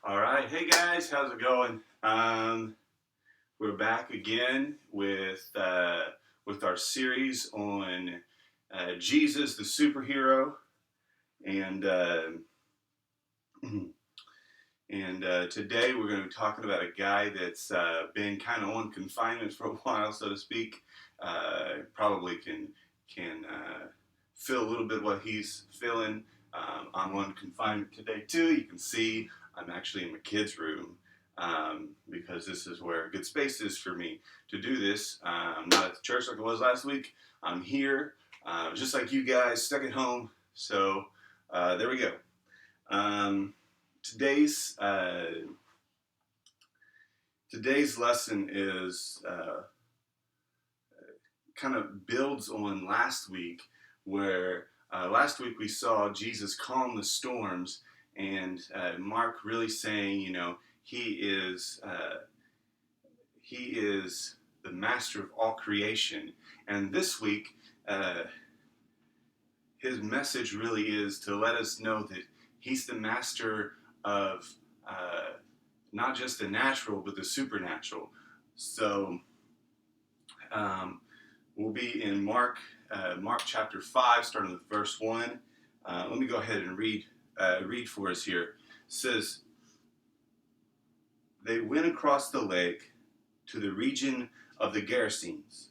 All right, hey guys, how's it going? We're back again with our series on Jesus, the superhero, and today we're going to be talking about a guy that's been kind of on confinement for a while, so to speak. Probably can feel a little bit what he's feeling. I'm on confinement today too. You can see I'm actually in my kids' room because this is where a good space is for me to do this. I'm not at the church like I was last week. I'm here, just like you guys, stuck at home. So there we go. Today's today's lesson is kind of builds on last week, where last week we saw Jesus calm the storms, and Mark really saying, he is the master of all creation, and this week his message really is to let us know that he's the master of not just the natural but the supernatural. So we'll be in Mark chapter 5, starting with verse 1. Let me go ahead and read for us here. It says, they went across the lake to the region of the Gerasenes.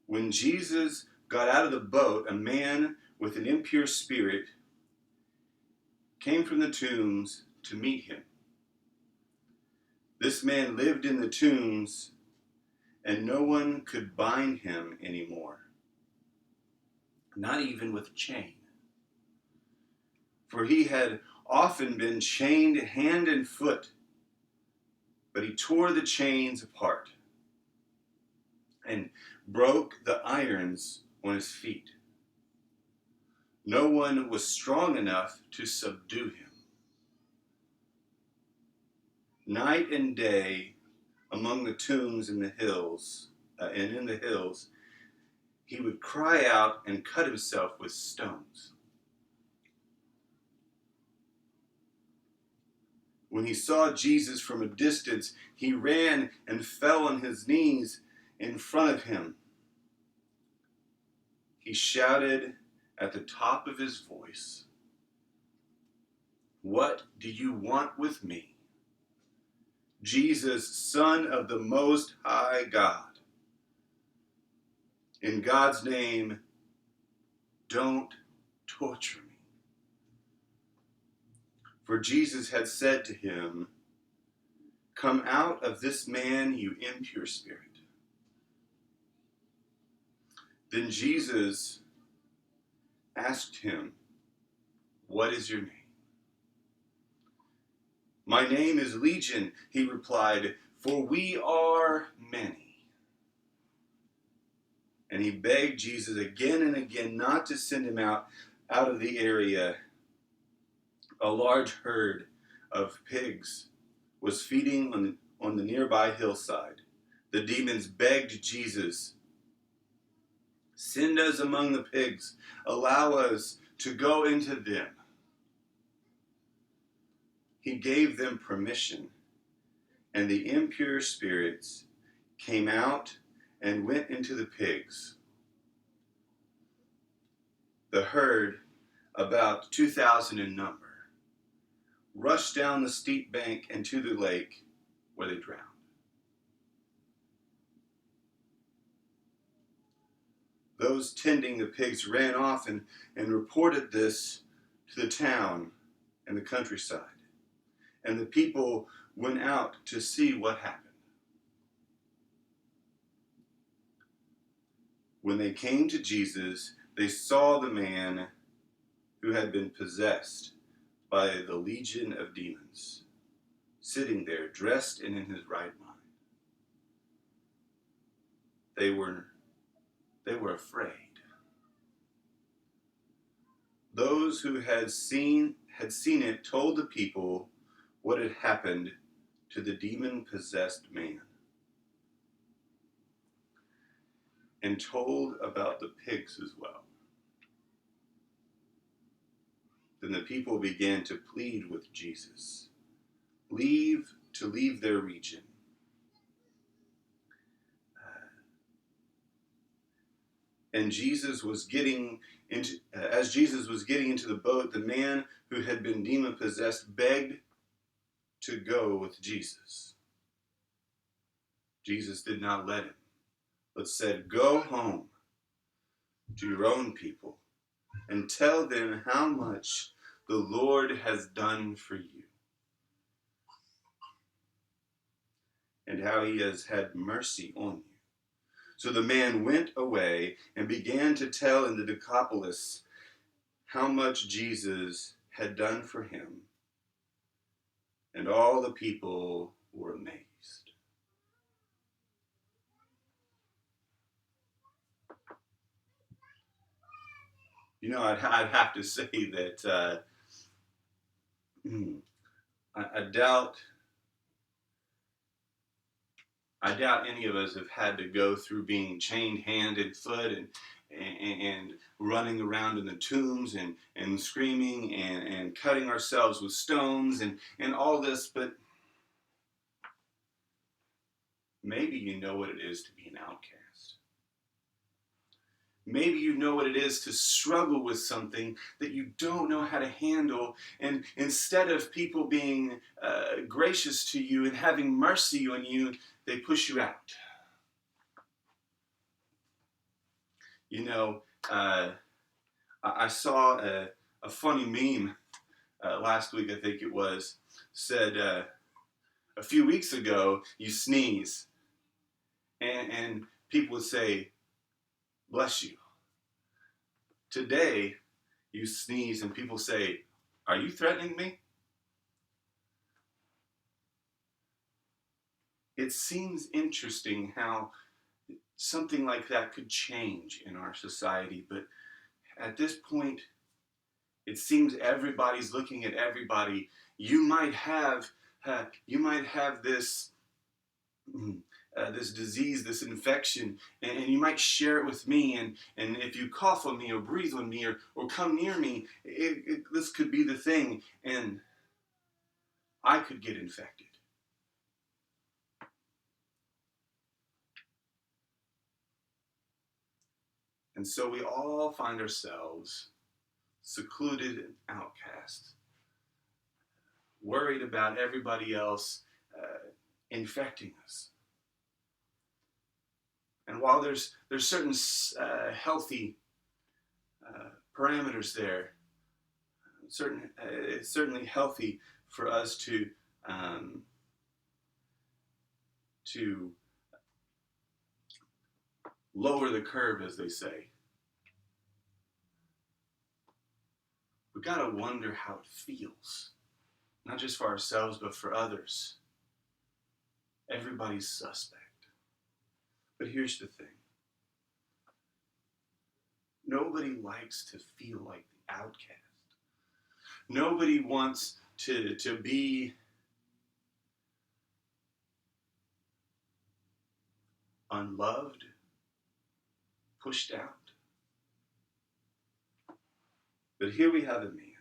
When Jesus got out of the boat, a man with an impure spirit came from the tombs to meet him. This man lived in the tombs, and no one could bind him anymore, not even with a chain. For he had often been chained hand and foot, but he tore the chains apart and broke the irons on his feet. No one was strong enough to subdue him. Night and day, among the tombs in the hills, he would cry out and cut himself with stones. When he saw Jesus from a distance, he ran and fell on his knees in front of him. He shouted at the top of his voice, "What do you want with me, Jesus, Son of the Most High God? In God's name, don't torture me." For Jesus had said to him, "Come out of this man, you impure spirit." Then Jesus asked him, "What is your name?" "My name is Legion," he replied, "for we are many." And he begged Jesus again and again not to send him out of the area. A large herd of pigs was feeding on the nearby hillside. The demons begged Jesus, "Send us among the pigs. Allow us to go into them." He gave them permission, and the impure spirits came out and went into the pigs. The herd, about 2,000 in number, rushed down the steep bank and to the lake, where they drowned. Those tending the pigs ran off and reported this to the town and the countryside. And the people went out to see what happened. When they came to Jesus, they saw the man who had been possessed by the legion of demons, sitting there, dressed and in his right mind. They were afraid. Those who had seen it told the people what had happened to the demon-possessed man, and told about the pigs as well. Then the people began to plead with Jesus, leave their region. And Jesus was getting into, as Jesus was getting into the boat, the man who had been demon possessed begged to go with Jesus. Jesus did not let him, but said, "Go home to your own people and tell them how much the Lord has done for you and how he has had mercy on you." So the man went away and began to tell in the Decapolis how much Jesus had done for him, and all the people were amazed. You know, I'd have to say that I doubt any of us have had to go through being chained hand and foot and running around in the tombs and screaming and cutting ourselves with stones and all this, but maybe you know what it is to be an outcast. Maybe you know what it is to struggle with something that you don't know how to handle, and instead of people being gracious to you and having mercy on you, they push you out. You know, I saw a funny meme last week, I think it was, said a few weeks ago, you sneeze, and people would say, "Bless you." Today, you sneeze and people say, "Are you threatening me?" It seems interesting how something like that could change in our society, but at this point, it seems everybody's looking at everybody. You might have this this disease, this infection, and you might share it with me, and if you cough on me or breathe on me or come near me, this could be the thing, and I could get infected. And so we all find ourselves secluded and outcast, worried about everybody else infecting us. And while there's certain healthy parameters there, it's certainly healthy for us to lower the curve, as they say. We gotta wonder how it feels, not just for ourselves, but for others. Everybody's suspect. But here's the thing. Nobody likes to feel like the outcast. Nobody wants to be unloved, pushed out. But here we have a man.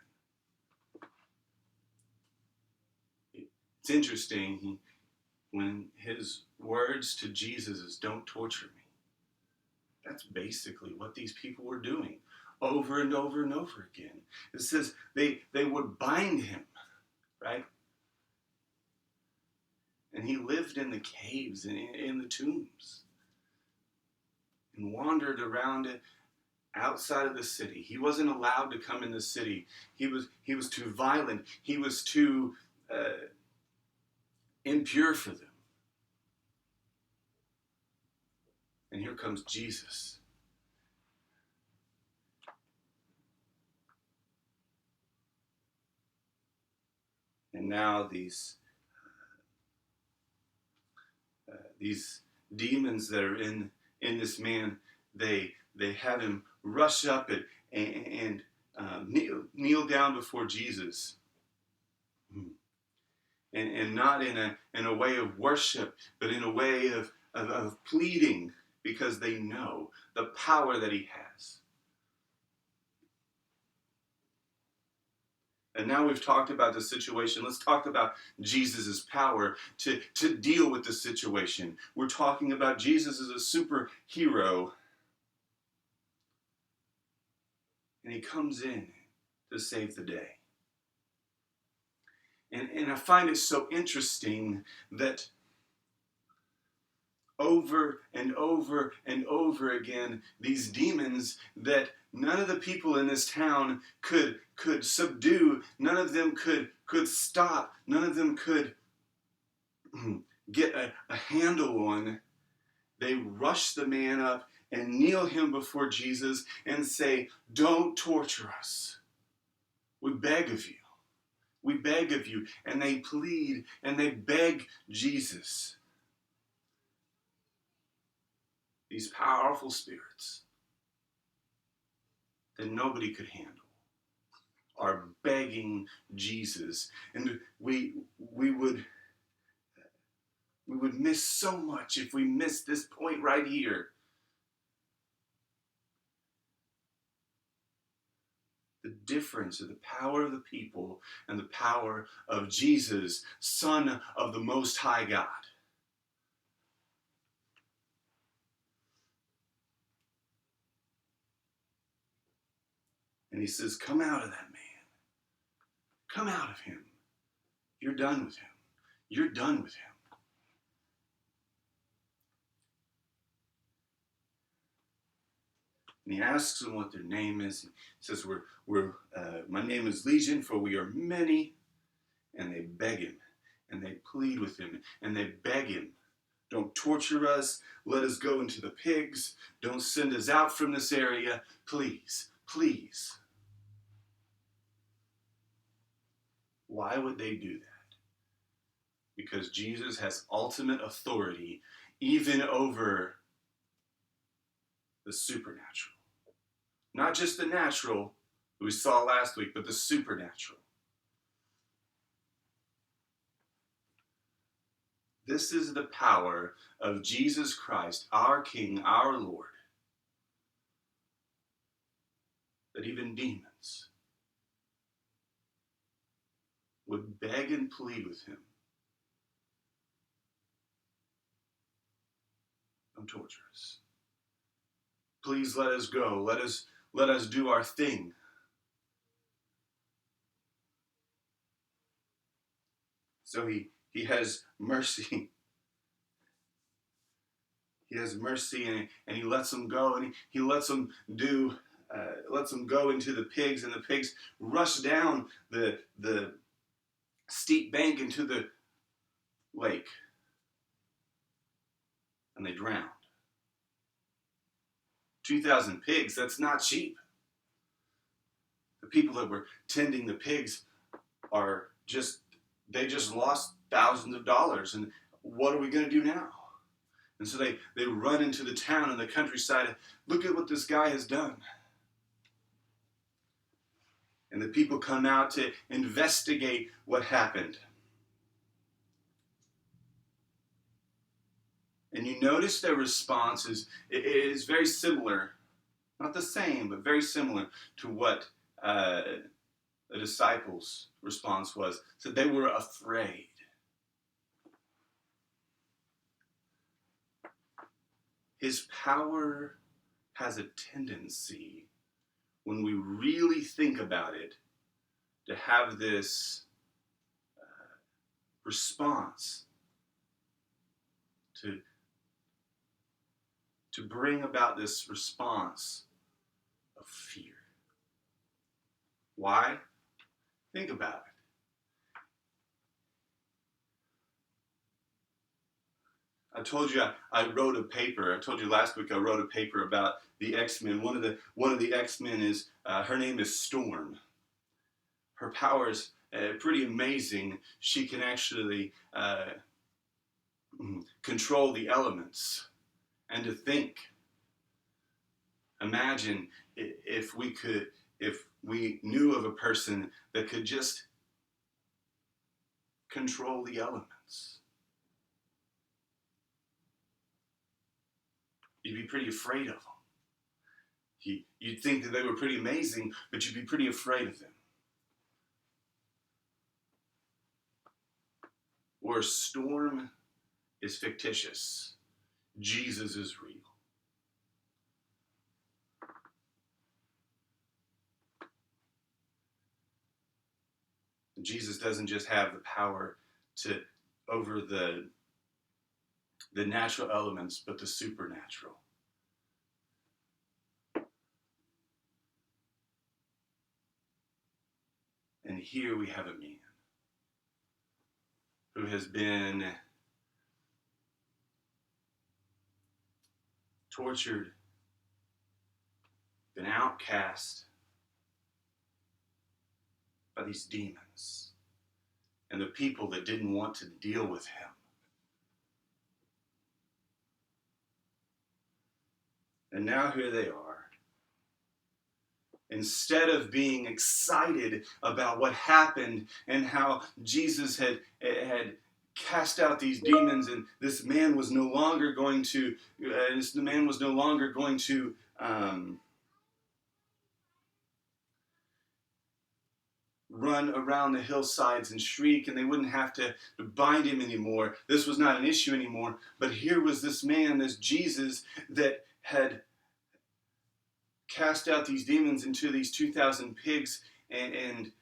It's interesting when his words to Jesus is, "Don't torture me." That's basically what these people were doing over and over and over again. It says they would bind him, right? And he lived in the caves and in the tombs and wandered around outside of the city. He wasn't allowed to come in the city. He was too violent. He was too impure for them. And here comes Jesus. And now these demons that are in this man, they have him rush up and kneel down before Jesus, and not in a way of worship, but in a way of pleading, because they know the power that he has. And now we've talked about the situation. Let's talk about Jesus' power to deal with the situation. We're talking about Jesus as a superhero. And he comes in to save the day. And I find it so interesting that over and over and over again, these demons that none of the people in this town could subdue, none of them could stop, none of them could get a handle on, they rush the man up and kneel him before Jesus and say, "Don't torture us. We beg of you. We beg of you." And they plead and they beg Jesus. These powerful spirits that nobody could handle are begging Jesus. And we would miss so much if we missed this point right here. The difference of the power of the people and the power of Jesus, Son of the Most High God. And he says, "Come out of that man. Come out of him. You're done with him. You're done with him." And he asks them what their name is. He says, "My name is Legion, for we are many." And they beg him, and they plead with him, and they beg him, "Don't torture us. Let us go into the pigs. Don't send us out from this area. Please, please." Why would they do that? Because Jesus has ultimate authority even over the supernatural. Not just the natural we saw last week, but the supernatural. This is the power of Jesus Christ, our King, our Lord, that even demons would beg and plead with him. Don't torture us. Please let us go. Let us do our thing. So he has mercy. He has mercy, and he lets them go, and he lets them lets them go into the pigs, and the pigs rush down the steep bank into the lake, and they drowned. 2,000 pigs, that's not cheap. The people that were tending the pigs they just lost thousands of dollars, and what are we going to do now? And so they run into the town and the countryside. Look at what this guy has done. And the people come out to investigate what happened. And you notice their response is very similar, not the same, but very similar to what the disciples' response was. So they were afraid. His power has a tendency, when we really think about it, to have this response to bring about this response of fear. Why? Think about it. I told you I wrote a paper. I told you last week I wrote a paper about the X-Men. One of the X-Men is her name is Storm. Her powers pretty amazing. She can actually control the elements. And to think, imagine if we knew of a person that could just control the elements. You'd be pretty afraid of them. You'd think that they were pretty amazing, but you'd be pretty afraid of them. or a storm is fictitious. Jesus is real. Jesus doesn't just have the power to over the natural elements, but the supernatural. And here we have a man who has been tortured, been outcast by these demons and the people that didn't want to deal with him. And now here they are. Instead of being excited about what happened and how Jesus had cast out these demons, and this man was no longer going to run around the hillsides and shriek, and they wouldn't have to bind him anymore. This was not an issue anymore. But here was this man, this Jesus, that had cast out these demons into these 2,000 pigs, and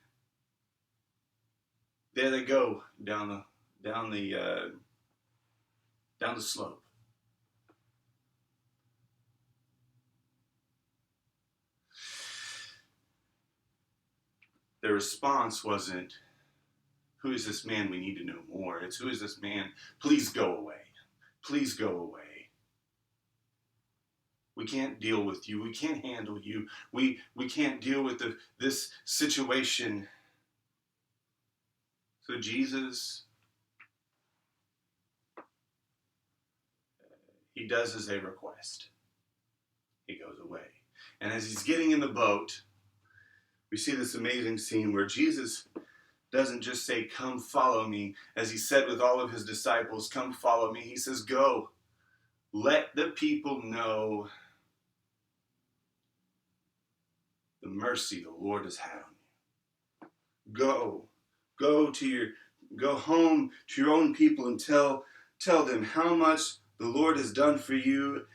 there they go down the slope. Their response wasn't, "Who is this man? We need to know more." It's, "Who is this man? Please go away. Please go away. We can't deal with you. We can't handle you. We can't deal with this situation." So Jesus, he does as they request. He goes away. And as he's getting in the boat, we see this amazing scene where Jesus doesn't just say, "Come follow me," as he said with all of his disciples, "Come follow me." He says, "Go. Let the people know the mercy the Lord has had on you. Go home to your own people and tell them how much the Lord has done for you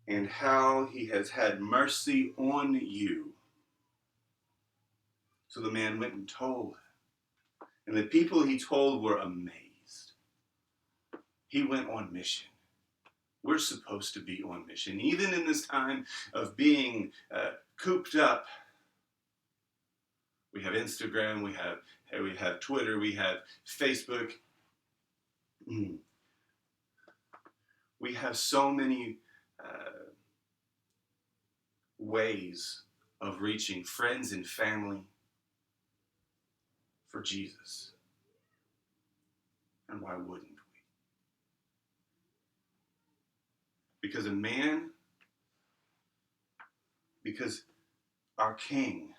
and how he has had mercy on you." So the man went and told, and the people he told were amazed. He went on mission. We're supposed to be on mission, even in this time of being cooped up. We have Instagram, we have Twitter, we have Facebook. We have so many ways of reaching friends and family for Jesus. And why wouldn't we? Because our King,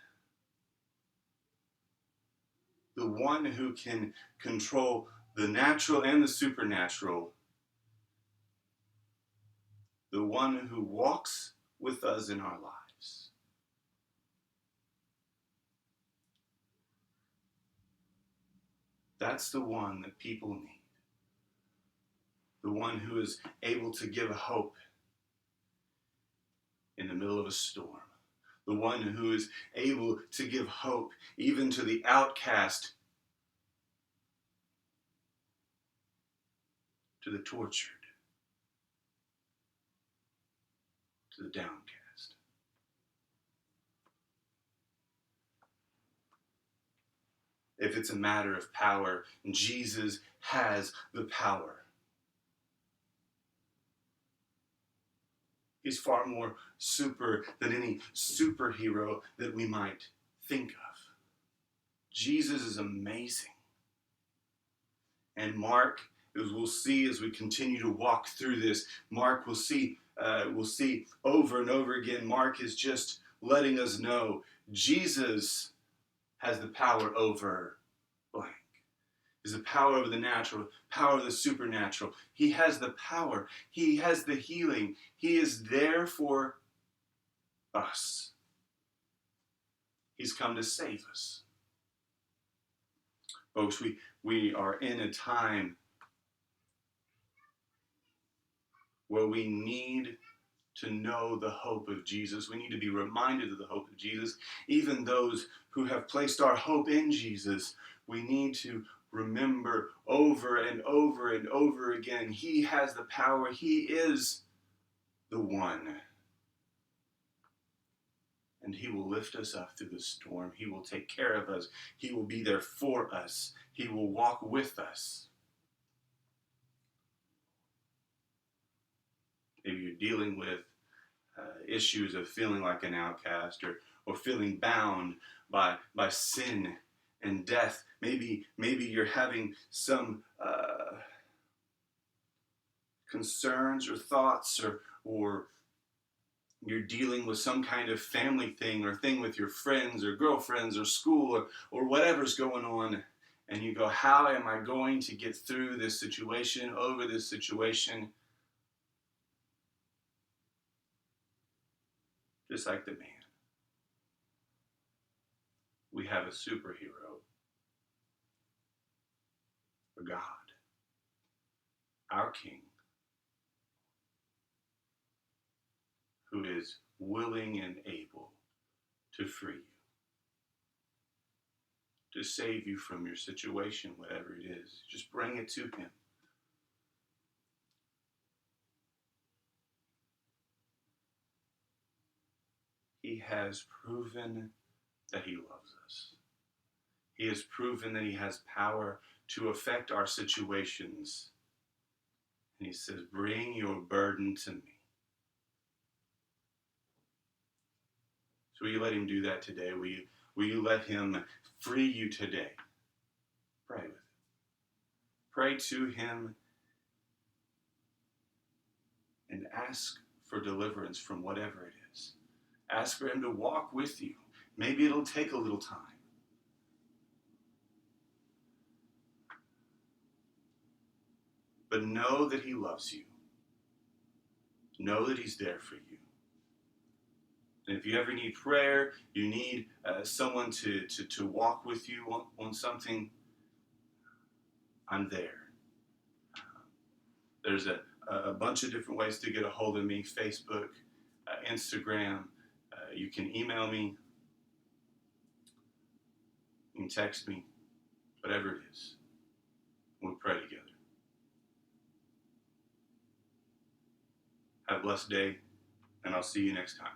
the one who can control the natural and the supernatural, the one who walks with us in our lives, that's the one that people need. The one who is able to give hope in the middle of a storm. The one who is able to give hope even to the outcast, to the tortured, to the downcast. If it's a matter of power, Jesus has the power. He's far more super than any superhero that we might think of. Jesus is amazing. And Mark, as we'll see as we continue to walk through this, Mark will see over and over again, Mark is just letting us know Jesus has the power over blank. Is the power over the natural, power of the supernatural. He has the power. He has the healing. He is there for us. He's come to save us. Folks, we are in a time where we need to know the hope of Jesus. We need to be reminded of the hope of Jesus. Even those who have placed our hope in Jesus, we need to remember over and over and over again, He has the power. He is the one. And He will lift us up through the storm. He will take care of us. He will be there for us. He will walk with us. Maybe you're dealing with issues of feeling like an outcast, or feeling bound by sin and death. Maybe you're having some concerns or thoughts, or you're dealing with some kind of family thing or thing with your friends or girlfriends or school, or whatever's going on. And you go, how am I going to get through this situation, over this situation? Just like the man, we have a superhero, a God, our King, who is willing and able to free you, to save you from your situation, whatever it is. Just bring it to Him. He has proven that He loves us. He has proven that He has power to affect our situations. And He says, bring your burden to me. So will you let Him do that today? Will you let Him free you today? Pray with Him. Pray to Him and ask for deliverance from whatever it is. Ask for Him to walk with you. Maybe it'll take a little time. But know that He loves you. Know that He's there for you. And if you ever need prayer, you need someone to walk with you on something, I'm there. There's a bunch of different ways to get a hold of me: Facebook, Instagram. You can email me. You can text me. Whatever it is. We'll pray together. Have a blessed day, and I'll see you next time.